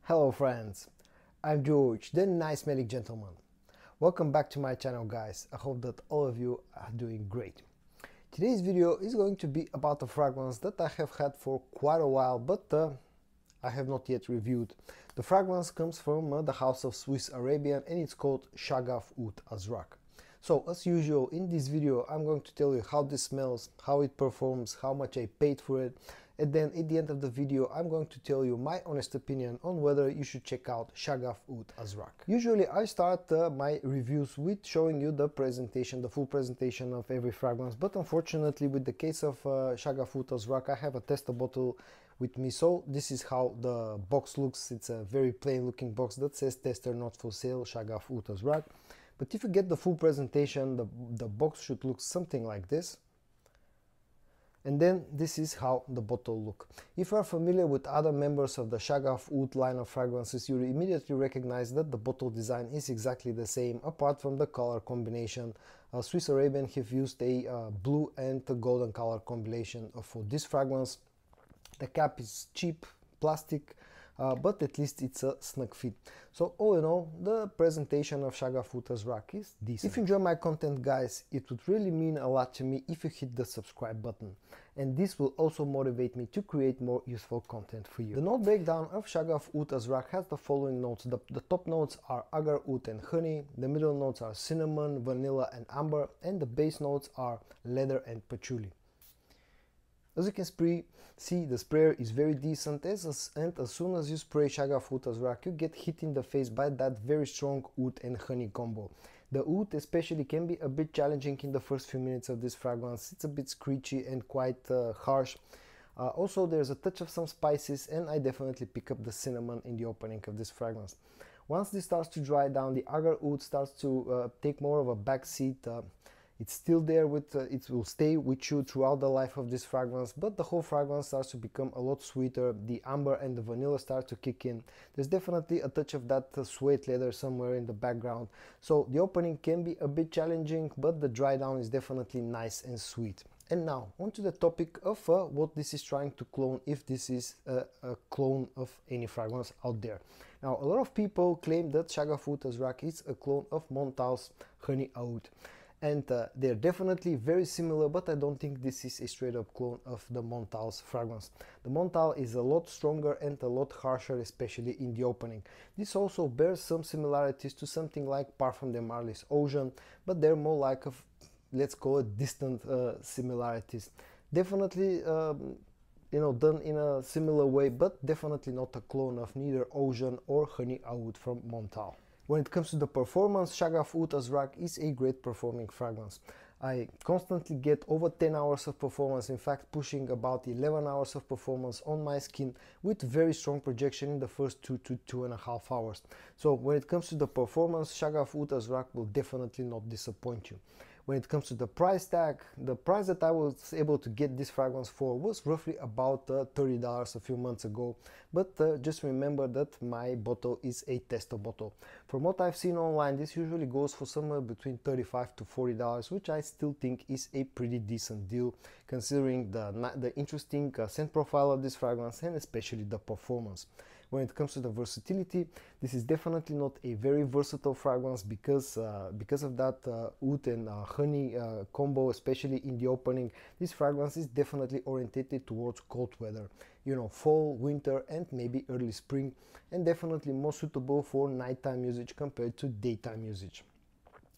Hello friends, I'm George, the nice smelling gentleman. Welcome back to my channel guys. I hope that all of you are doing great. Today's video is going to be about a fragrance that I have had for quite a while, but I have not yet reviewed. The fragrance comes from the house of Swiss Arabian and it's called Shaghaf Oud Azraq. So as usual in this video I'm going to tell you how this smells, how it performs, how much I paid for it, and then at the end of the video I'm going to tell you my honest opinion on whether you should check out Shaghaf Oud Azraq. Usually I start my reviews with showing you the presentation, the full presentation of every fragrance, but unfortunately with the case of Shaghaf Oud Azraq I have a tester bottle with me, so this is how the box looks. It's a very plain looking box that says tester not for sale, Shaghaf Oud Azraq. But if you get the full presentation, the box should look something like this. And then this is how the bottle look. If you are familiar with other members of the Shaghaf Oud line of fragrances, you will immediately recognize that the bottle design is exactly the same, apart from the color combination. Swiss Arabian have used a blue and golden color combination for this fragrance. The cap is cheap plastic, but at least it's a snug fit. So all in all, the presentation of Shaghaf Oud Azraq is decent. If you enjoy my content guys, it would really mean a lot to me if you hit the subscribe button, and this will also motivate me to create more useful content for you. The note breakdown of Shaghaf Oud Azraq has the following notes. The top notes are agar, oud and honey, the middle notes are cinnamon, vanilla and amber, and the base notes are leather and patchouli. As you can see, the sprayer is very decent, and as soon as you spray Shaghaf Oud Azraq, you get hit in the face by that very strong oud and honey combo. The oud especially can be a bit challenging in the first few minutes of this fragrance. It's a bit screechy and quite harsh. Also, there's a touch of some spices, and I definitely pick up the cinnamon in the opening of this fragrance. Once this starts to dry down, the agar oud starts to take more of a back seat. It's still there it will stay with you throughout the life of this fragrance, but the whole fragrance starts to become a lot sweeter. The amber and the vanilla start to kick in. There's definitely a touch of that suede leather somewhere in the background. So the opening can be a bit challenging, but the dry down is definitely nice and sweet. And now onto the topic of what this is trying to clone, if this is a clone of any fragrance out there. Now a lot of people claim that Shaghaf Oud Azraq is a clone of Montal's Honey Oud. And they're definitely very similar, but I don't think this is a straight up clone of the Montal's fragrance. The Montal is a lot stronger and a lot harsher, especially in the opening. This also bears some similarities to something like Parfum de Marly's Ocean, but they're more like, let's call it distant similarities. Definitely done in a similar way, but definitely not a clone of neither Ocean or Honey Oud from Montal. When it comes to the performance, Shaghaf Oud Azraq is a great performing fragrance. I constantly get over 10 hours of performance, in fact pushing about 11 hours of performance on my skin, with very strong projection in the first 2 to 2.5 hours. So when it comes to the performance, Shaghaf Oud Azraq will definitely not disappoint you. When it comes to the price tag, the price that I was able to get this fragrance for was roughly about $30 a few months ago, but just remember that my bottle is a tester bottle. From what I've seen online, this usually goes for somewhere between $35 to $40, which I still think is a pretty decent deal considering the interesting scent profile of this fragrance and especially the performance. When it comes to the versatility, this is definitely not a very versatile fragrance because of that oud and honey combo, especially in the opening. This fragrance is definitely orientated towards cold weather, fall, winter and maybe early spring, and definitely more suitable for nighttime usage compared to daytime usage.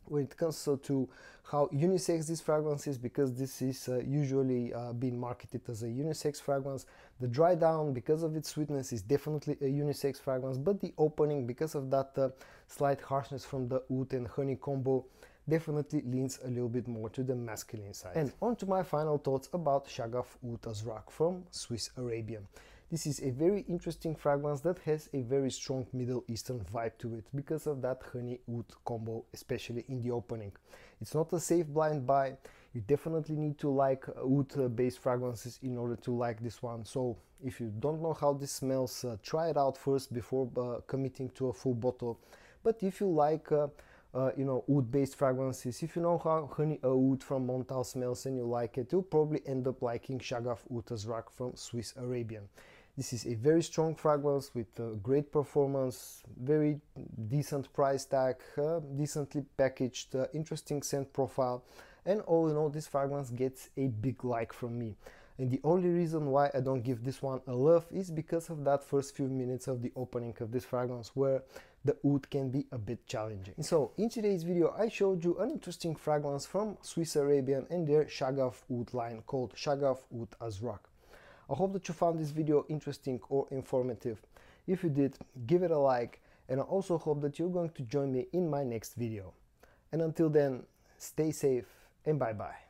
When it comes to how unisex this fragrance is, because this is usually being marketed as a unisex fragrance, the dry down, because of its sweetness, is definitely a unisex fragrance, but the opening, because of that slight harshness from the oud and honey combo, definitely leans a little bit more to the masculine side. And on to my final thoughts about Shaghaf Oud Azraq from Swiss Arabian. This is a very interesting fragrance that has a very strong Middle Eastern vibe to it because of that honey oud combo, especially in the opening. It's not a safe blind buy. You definitely need to like oud based fragrances in order to like this one. So if you don't know how this smells, try it out first before committing to a full bottle. But if you like oud based fragrances, if you know how Honey Oud from Montal smells and you like it, you'll probably end up liking Shaghaf Oud Azraq from Swiss Arabian. This is a very strong fragrance with great performance, very decent price tag, decently packaged, interesting scent profile, and all in all this fragrance gets a big like from me. And the only reason why I don't give this one a love is because of that first few minutes of the opening of this fragrance, where the oud can be a bit challenging. So in today's video I showed you an interesting fragrance from Swiss Arabian and their Shaghaf Oud line called Shaghaf Oud Azraq. I hope that you found this video interesting or informative. If you did, give it a like, and I also hope that you're going to join me in my next video. And until then, stay safe and bye bye.